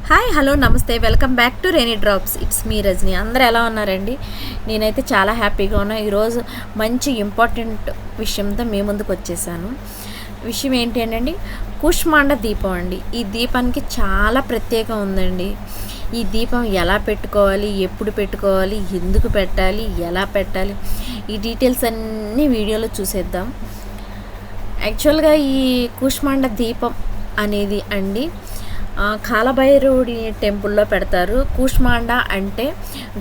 Hi hello నమస్తే welcome back to rainy drops. It's me Rajani. అందరూ ఎలా ఉన్నారండి? నేనైతే చాలా హ్యాపీగా ఉన్నా. ఈరోజు మంచి ఇంపార్టెంట్ విషయంతో మీ ముందుకు వచ్చేసాను. విషయం ఏంటి అంటే కూష్మాండ దీపం అండి. ఈ దీపానికి చాలా ప్రత్యేకం ఉందండి. ఈ దీపం ఎలా పెట్టుకోవాలి, ఎప్పుడు పెట్టుకోవాలి, ఎందుకు పెట్టాలి, ఎలా పెట్టాలి, ఈ డీటెయిల్స్ అన్నీ వీడియోలో చూసేద్దాం. యాక్చువల్గా ఈ కూష్మాండ దీపం అనేది అండి కాలభైరవుడి టెంపుల్లో పెడతారు. కూష్మాండ అంటే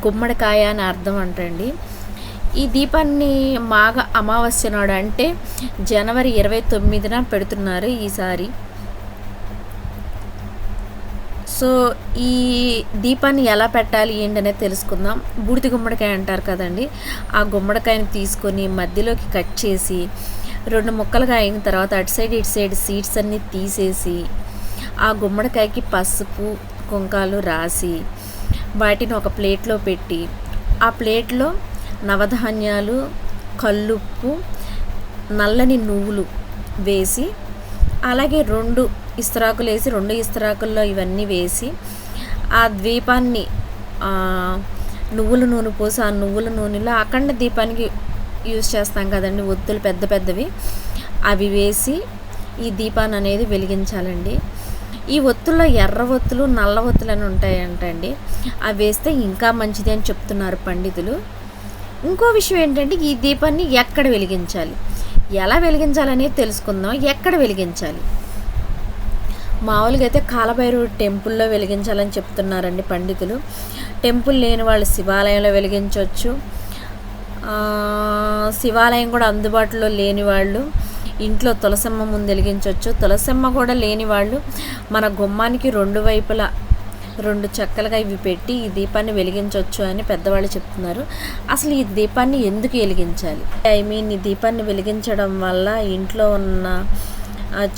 గుమ్మడికాయ అని అర్థం అంటండి. ఈ దీపాన్ని మాఘ అమావాస్య నాడు అంటే జనవరి 29న పెడుతున్నారు ఈసారి. సో ఈ దీపాన్ని ఎలా పెట్టాలి ఏంటనేది తెలుసుకుందాం. బూడిద గుమ్మడికాయ అంటారు కదండి, ఆ గుమ్మడికాయని తీసుకొని మధ్యలోకి కట్ చేసి 2 ముక్కలుగా అయిన తర్వాత అటు సైడ్ ఇటు సైడ్ సీడ్స్ అన్నీ తీసేసి ఆ గుమ్మడికాయకి పసుపు కుంకాలు రాసి వాటిని ఒక ప్లేట్లో పెట్టి ఆ ప్లేట్లో నవధాన్యాలు, కల్లుప్పు, నల్లని నువ్వులు వేసి అలాగే 2 ఇస్తరాకులు వేసి 2 ఇస్తరాకుల్లో ఇవన్నీ వేసి ఆ దీపాన్ని నువ్వుల నూనె పోసి ఆ నువ్వుల నూనెలో అఖండ దీపానికి యూజ్ చేస్తాం కదండి, ఒత్తులు పెద్ద పెద్దవి, అవి వేసి ఈ దీపాన్ని అనేది వెలిగించాలండి. ఈ ఒత్తుల్లో ఎర్ర ఒత్తులు, నల్ల ఒత్తులు అని ఉంటాయంటండి. అవి వేస్తే ఇంకా మంచిది అని చెప్తున్నారు పండితులు. ఇంకో విషయం ఏంటంటే ఈ దీపాన్ని ఎక్కడ వెలిగించాలి, ఎలా వెలిగించాలనేది తెలుసుకుందాం. ఎక్కడ వెలిగించాలి? మామూలుగా అయితే కాలభైరవుడి టెంపుల్లో వెలిగించాలని చెప్తున్నారండి పండితులు. టెంపుల్ లేని వాళ్ళు శివాలయంలో వెలిగించవచ్చు. శివాలయం కూడా అందుబాటులో లేని వాళ్ళు ఇంట్లో తులసమ్మ ముందు వెలిగించవచ్చు. తులసమ్మ కూడా లేని వాళ్ళు మన గుమ్మానికి 2 వైపులా 2 చెక్కలుగా ఇవి పెట్టి ఈ దీపాన్ని వెలిగించవచ్చు అని పెద్దవాళ్ళు చెప్తున్నారు. అసలు ఈ దీపాన్ని ఎందుకు వెలిగించాలి? ఈ దీపాన్ని వెలిగించడం వల్ల ఇంట్లో ఉన్న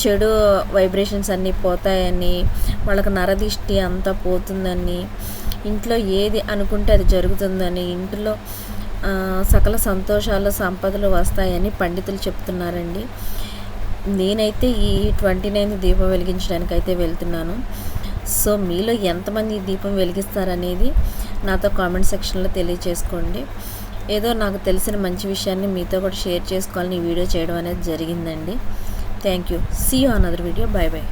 చెడు వైబ్రేషన్స్ అన్నీ పోతాయని, వాళ్ళకి నరదిష్టి అంతా పోతుందని, ఇంట్లో ఏది అనుకుంటే అది జరుగుతుందని, ఇంట్లో సకల సంతోషాలు సంపదలు వస్తాయని పండితులు చెప్తున్నారండి. నేనైతే ఈ 29th దీపం వెలిగించడానికి అయితే వెళ్తున్నాను. సో మీలో ఎంతమంది ఈ దీపం వెలిగిస్తారనేది నాతో కామెంట్ సెక్షన్లో తెలియచేసుకోండి. ఏదో నాకు తెలిసిన మంచి విషయాన్ని మీతో కూడా షేర్ చేసుకోవాలని ఈ వీడియో చేయడం అనేది జరిగిందండి. Thank you. See you another video. Bye by.